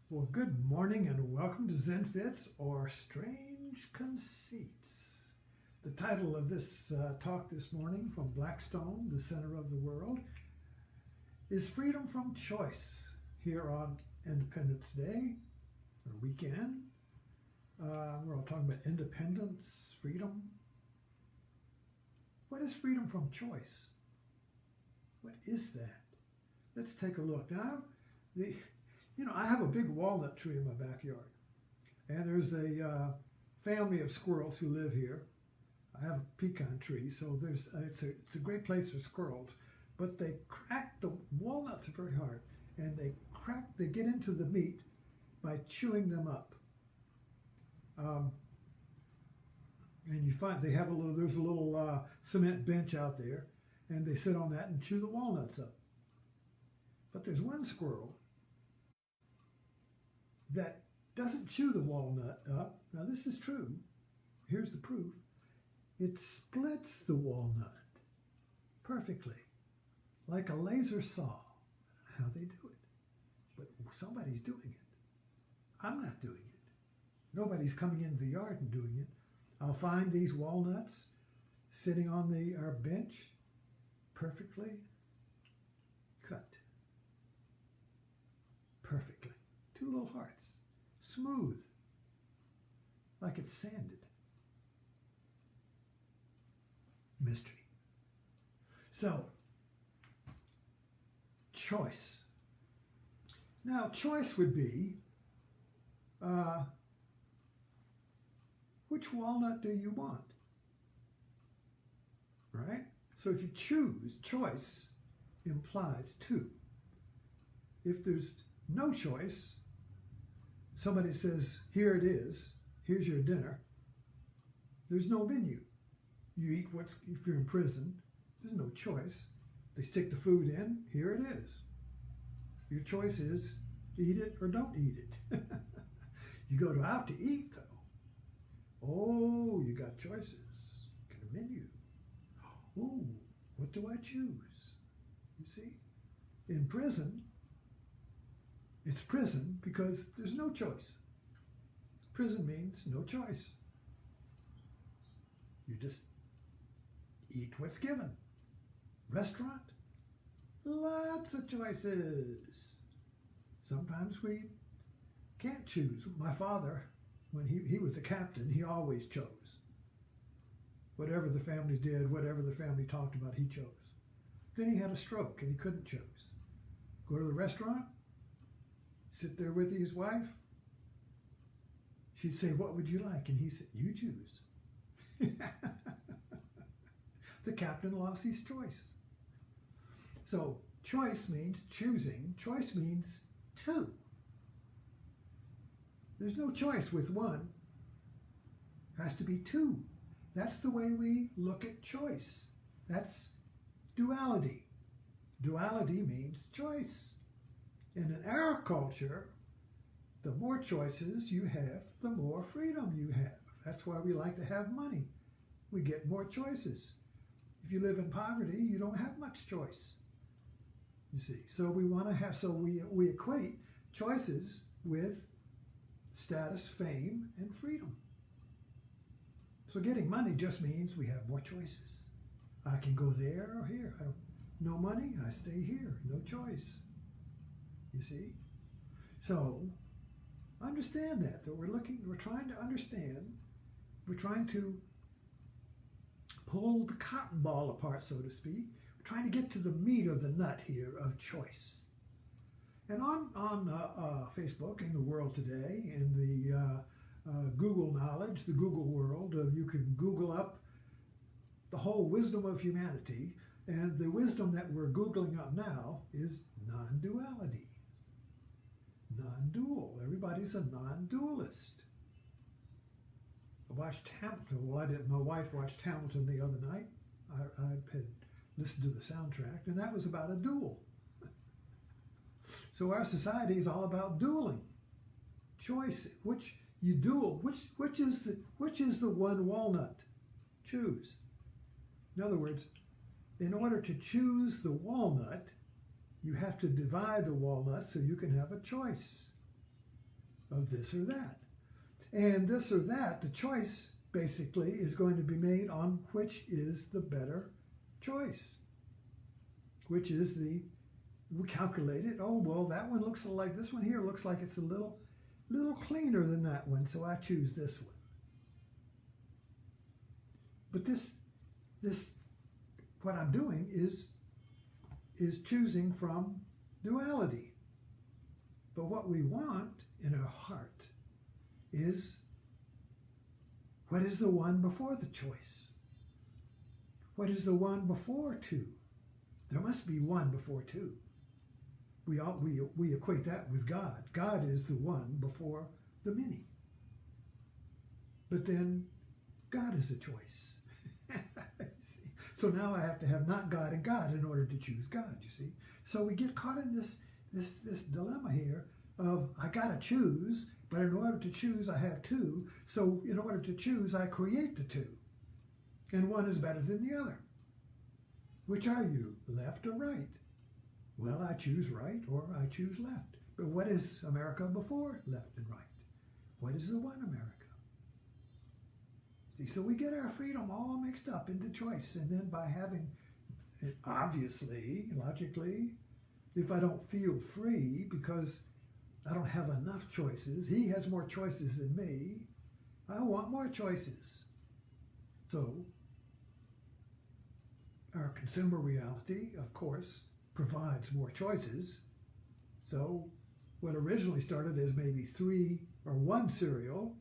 Well, good morning and welcome to Zen Fits or Strange Conceits. The title of this talk this morning from Blackstone, the center of the world, is Freedom from Choice here on Independence Day or weekend. We're all talking about independence, freedom. What is freedom from choice? What is that? Let's take a look. Now, I have a big walnut tree in my backyard, and there's a family of squirrels who live here. I have a pecan tree, so it's a great place for squirrels. But they crack the walnuts very hard, and they get into the meat by chewing them up. And you find there's a little cement bench out there, and they sit on that and chew the walnuts up. But there's one squirrel that doesn't chew the walnut up. Now this is true. Here's the proof. It splits the walnut perfectly, like a laser saw. How they do it. But somebody's doing it. I'm not doing it. Nobody's coming into the yard and doing it. I'll find these walnuts sitting on our bench, perfectly cut. Perfectly. Two little hearts. Smooth. Like it's sanded. Mystery. So, choice. Now, choice would be, which walnut do you want? Right? So if you choose, choice implies two. If there's no choice, somebody says, here it is, here's your dinner, there's no menu. You eat if you're in prison, there's no choice. They stick the food in, here it is. Your choice is eat it or don't eat it. You go out to eat though. Oh, you got choices. Got a menu. Oh, what do I choose? You see? In prison, it's prison because there's no choice. Prison means no choice. You just eat what's given. Restaurant, lots of choices. Sometimes we can't choose. My father, when he was a captain, he always chose. Whatever the family did, whatever the family talked about, he chose. Then he had a stroke and he couldn't choose. Go to the restaurant, sit there with his wife. She'd say, what would you like? And he said, you choose. The captain lost his choice. So choice means choosing. Choice means two. There's no choice with one. It has to be two. That's the way we look at choice. That's duality. Duality means choice. And in our culture, the more choices you have, the more freedom you have. That's why we like to have money. We get more choices. If you live in poverty, you don't have much choice. You see, so we equate choices with status, fame, and freedom. So getting money just means we have more choices. I can go there or here. No money, I stay here. No choice. You see? So understand that we're trying to understand, we're trying to pull the cotton ball apart, so to speak. We're trying to get to the meat of the nut here of choice. And on Facebook, in the world today, in the Google knowledge, the Google world, you can Google up the whole wisdom of humanity, and the wisdom that we're Googling up now is non-duality. Non-dual. Everybody's a non-dualist. I watched Hamilton. Well, I didn't. My wife watched Hamilton the other night. I had listened to the soundtrack, and that was about a duel. So our society is all about dueling. Choice. Which you duel. Which is the one walnut? Choose. In other words, in order to choose the walnut, you have to divide the walnut so you can have a choice. of this or that. And this or that, the choice basically is going to be made on which is the better choice. Which is we calculate it, oh, well, that one looks like, this one here looks like it's a little cleaner than that one, so I choose this one. But this, what I'm doing is choosing from duality. But what we want in our heart is, what is the one before the choice? What is the one before two? There must be one before two. We equate that with God. God is the one before the many. But then God is a choice. So now I have to have not God and God in order to choose God, you see. So we get caught in this dilemma here of I gotta choose, but in order to choose I have two. So in order to choose I create the two. And one is better than the other. Which are you, left or right? Well, I choose right or I choose left. But what is America before left and right? What is the one America? See, so we get our freedom all mixed up into choice. And then by having, obviously, logically, if I don't feel free because I don't have enough choices, he has more choices than me, I want more choices. So our consumer reality, of course, provides more choices. So what originally started as maybe 3 or 1 cereal,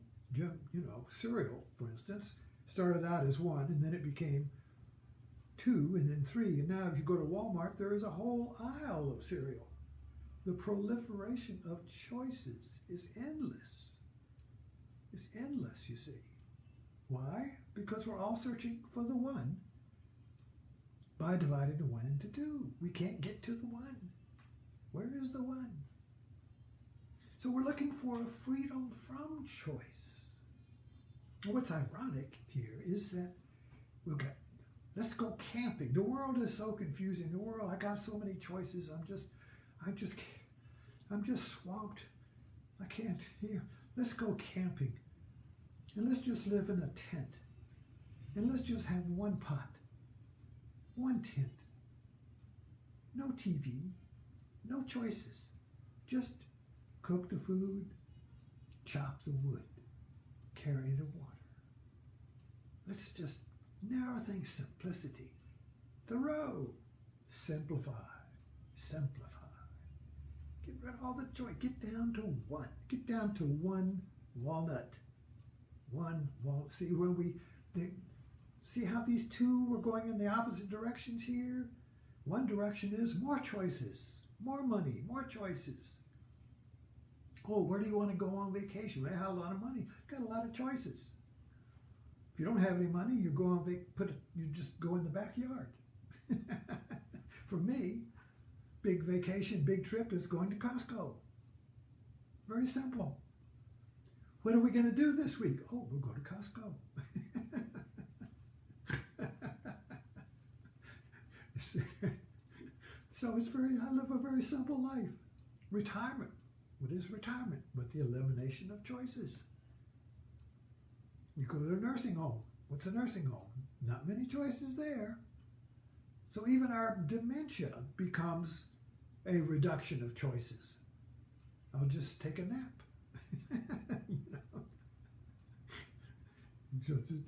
cereal, for instance, started out as 1, and then it became 2, and then 3. And now if you go to Walmart, there is a whole aisle of cereal. The proliferation of choices is endless. It's endless, you see. Why? Because we're all searching for the one by dividing the 1 into 2. We can't get to the 1. Where is the 1? So we're looking for a freedom from choice. What's ironic here is that let's go camping. The world is so confusing. The world, I got so many choices. I'm just swamped. I can't hear. Let's go camping. And let's just live in a tent. And let's just have 1 pot, 1 tent. No TV, no choices. Just cook the food, chop the wood, carry the water. Let's just narrow things, simplicity. Thoreau, simplify, simplify. Get rid of all the joy. Get down to 1. Get down to 1 walnut. 1 walnut. See how these 2 were going in the opposite directions here? One direction is more choices, more money, more choices. Oh, where do you want to go on vacation? Well, I have a lot of money. Got a lot of choices. If you don't have any money, you go on you just go in the backyard. For me, big vacation, big trip is going to Costco. Very simple. What are we going to do this week? Oh, we'll go to Costco. So I live a very simple life. Retirement. What is retirement? But the elimination of choices. You go to a nursing home. What's a nursing home? Not many choices there. So even our dementia becomes a reduction of choices. I'll just take a nap.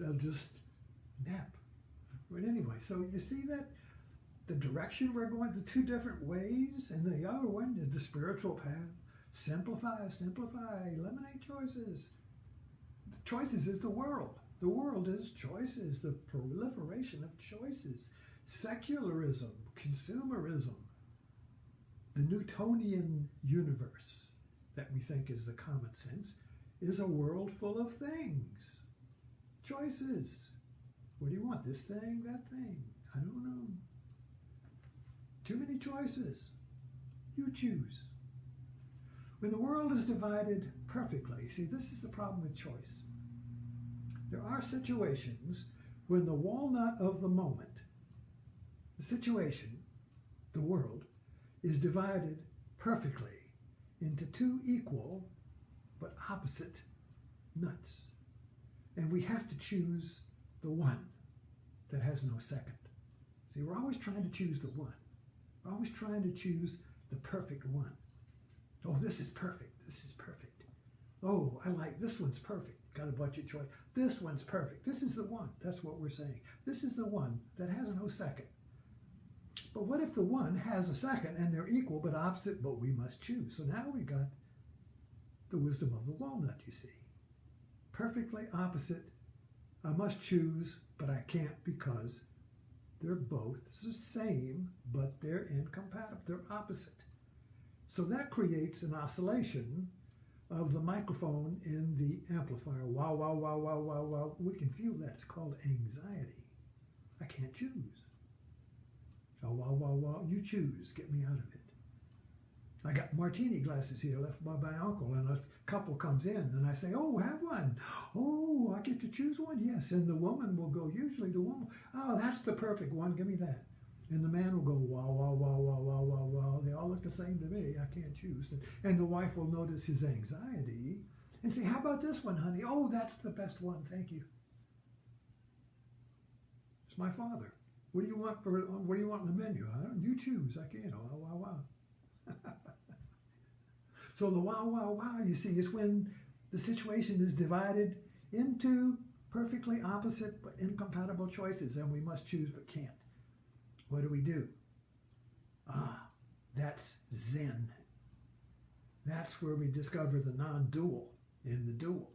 I'll just nap. But anyway, so you see that the direction we're going, the 2 different ways, and the other one is the spiritual path. Simplify, simplify, eliminate choices. The choices is the world. The world is choices, the proliferation of choices. Secularism, consumerism, the Newtonian universe that we think is the common sense is a world full of things. Choices. What do you want? This thing, that thing? I don't know. Too many choices. You choose. When the world is divided perfectly, see, this is the problem with choice. There are situations when the walnut of the moment, the situation, the world, is divided perfectly into 2 equal but opposite nuts. And we have to choose the one that has no second. See, we're always trying to choose the one. We're always trying to choose the perfect one. Oh, this is perfect. This is perfect. Oh, I like this one's perfect. Got a budget choice. This one's perfect. This is the one. That's what we're saying. This is the one that has no second. But what if the one has a second and they're equal but opposite, but we must choose? So now we got the wisdom of the walnut, you see. Perfectly opposite. I must choose, but I can't because they're both the same, but they're incompatible. They're opposite. So that creates an oscillation of the microphone in the amplifier. Wow, wow, wow, wow, wow, wow. We can feel that. It's called anxiety. I can't choose. Oh, wow, wow, wow. You choose. Get me out of it. I got martini glasses here left by my uncle, and a couple comes in, and I say, oh, have one. Oh, I get to choose one? Yes. And the woman will go, usually the woman, oh, that's the perfect one. Give me that. And the man will go, wow, wow, wow, wow, wow, wow, wow. They all look the same to me. I can't choose. And the wife will notice his anxiety and say, how about this one, honey? Oh, that's the best one. Thank you. It's my father. What do you want in the menu? You choose. I can't. Oh, wow, wow. So the wow, wow, wow, you see, is when the situation is divided into perfectly opposite but incompatible choices, and we must choose but can't. What do? That's Zen. That's where we discover the non-dual in the dual.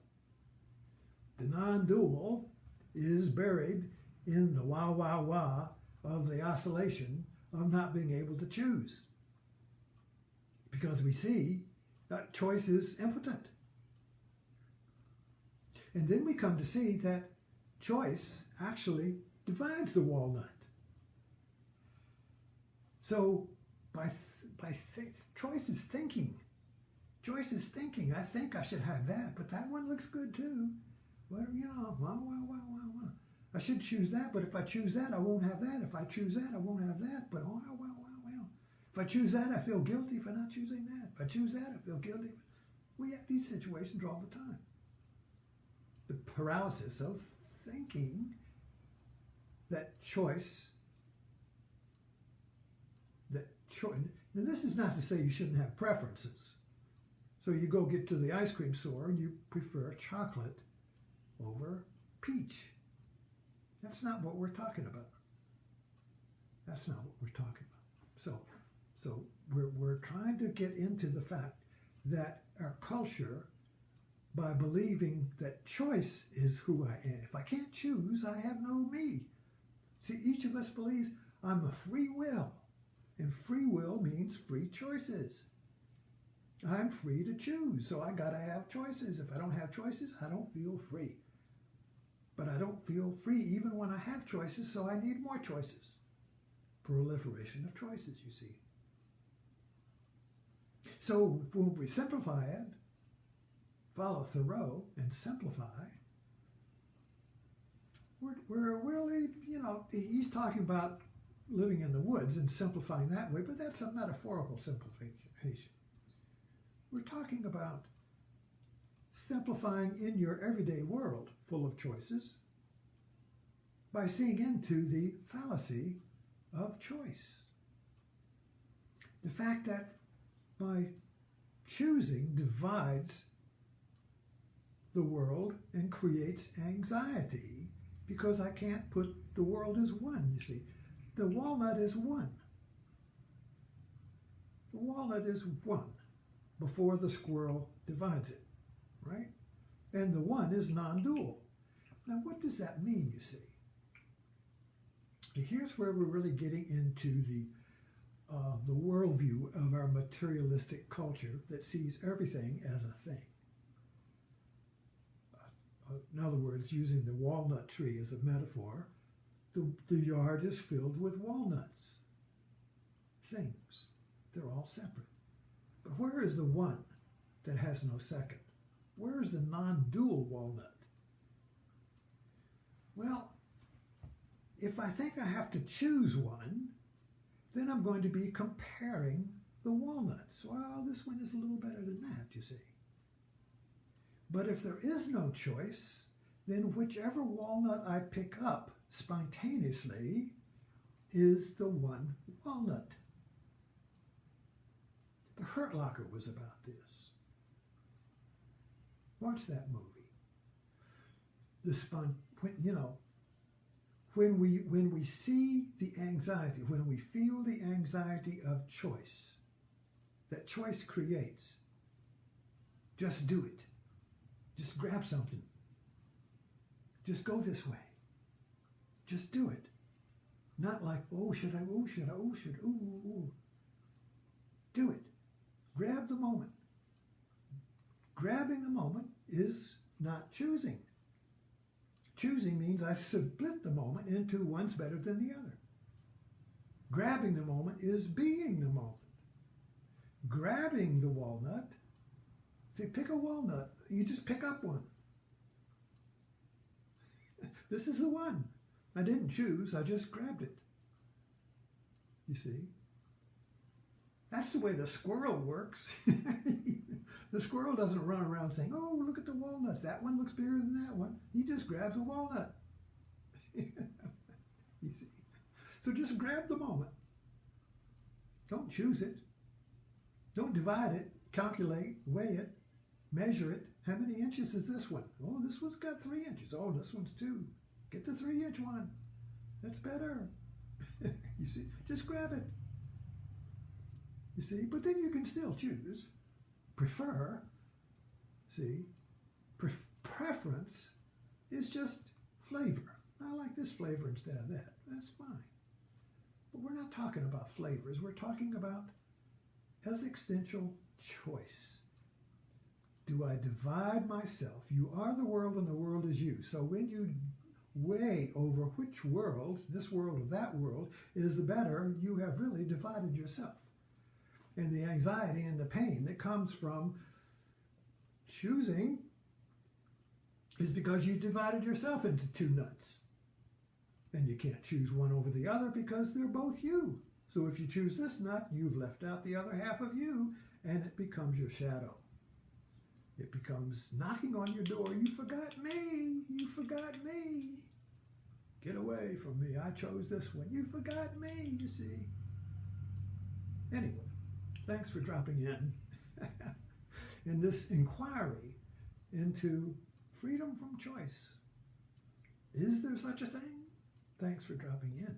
The non-dual is buried in the wah, wah, wah of the oscillation of not being able to choose. Because we see that choice is impotent. And then we come to see that choice actually divides the walnut. So choice is thinking. Choice is thinking. I think I should have that, but that one looks good too. Well, wow. I should choose that, but if I choose that, I won't have that. If I choose that, I won't have that. But wow. If I choose that, I feel guilty for not choosing that. If I choose that, I feel guilty. We have these situations all the time. The paralysis of thinking that choice. Now, this is not to say you shouldn't have preferences. So you go get to the ice cream store and you prefer chocolate over peach. That's not what we're talking about. That's not what we're talking about. So we're trying to get into the fact that our culture, by believing that choice is who I am. If I can't choose, I have no me. See, each of us believes I'm a free will. And free will means free choices. I'm free to choose, so I gotta have choices. If I don't have choices, I don't feel free. But I don't feel free even when I have choices, so I need more choices. Proliferation of choices, you see. So when we simplify it, follow Thoreau and simplify, we're really, he's talking about living in the woods and simplifying that way, but that's a metaphorical simplification. We're talking about simplifying in your everyday world full of choices by seeing into the fallacy of choice. The fact that by choosing divides the world and creates anxiety because I can't put the world as one, you see. The walnut is one. The walnut is one before the squirrel divides it, right? And the one is non-dual. Now, what does that mean, you see? Here's where we're really getting into the worldview of our materialistic culture that sees everything as a thing. In other words, using the walnut tree as a metaphor, the yard is filled with walnuts. Things. They're all separate. But where is the one that has no second? Where is the non-dual walnut? Well, if I think I have to choose one, then I'm going to be comparing the walnuts. Well, this one is a little better than that, you see. But if there is no choice, then whichever walnut I pick up spontaneously is the one walnut. The Hurt Locker was about this. Watch that movie. When we see the anxiety, when we feel the anxiety of choice, that choice creates, just do it. Just grab something. Just go this way. Just do it. Not like, oh, should I, oh, should I, oh, should, ooh. Do it. Grab the moment. Grabbing the moment is not choosing. Choosing means I split the moment into one's better than the other. Grabbing the moment is being the moment. Grabbing the walnut, say, pick a walnut. You just pick up one. This is the one. I didn't choose, I just grabbed it. You see? That's the way the squirrel works. The squirrel doesn't run around saying, oh, look at the walnuts. That one looks bigger than that one. He just grabs a walnut. You see? So just grab the moment. Don't choose it. Don't divide it, calculate, weigh it, measure it. How many inches is this one? Oh, this one's got 3 inches. Oh, this one's 2. Get the 3-inch one. That's better. You see? Just grab it. You see? But then you can still choose. Prefer. See? Preference is just flavor. I like this flavor instead of that. That's fine. But we're not talking about flavors. We're talking about existential choice. Do I divide myself? You are the world and the world is you. So when you weigh over which world, this world or that world, is the better, you have really divided yourself. And the anxiety and the pain that comes from choosing is because you divided yourself into two nuts. And you can't choose one over the other because they're both you. So if you choose this nut, you've left out the other half of you, and it becomes your shadow. It becomes knocking on your door. You forgot me. You forgot me. Get away from me. I chose this one. You forgot me, you see. Anyway, thanks for dropping in this inquiry into freedom from choice. Is there such a thing? Thanks for dropping in.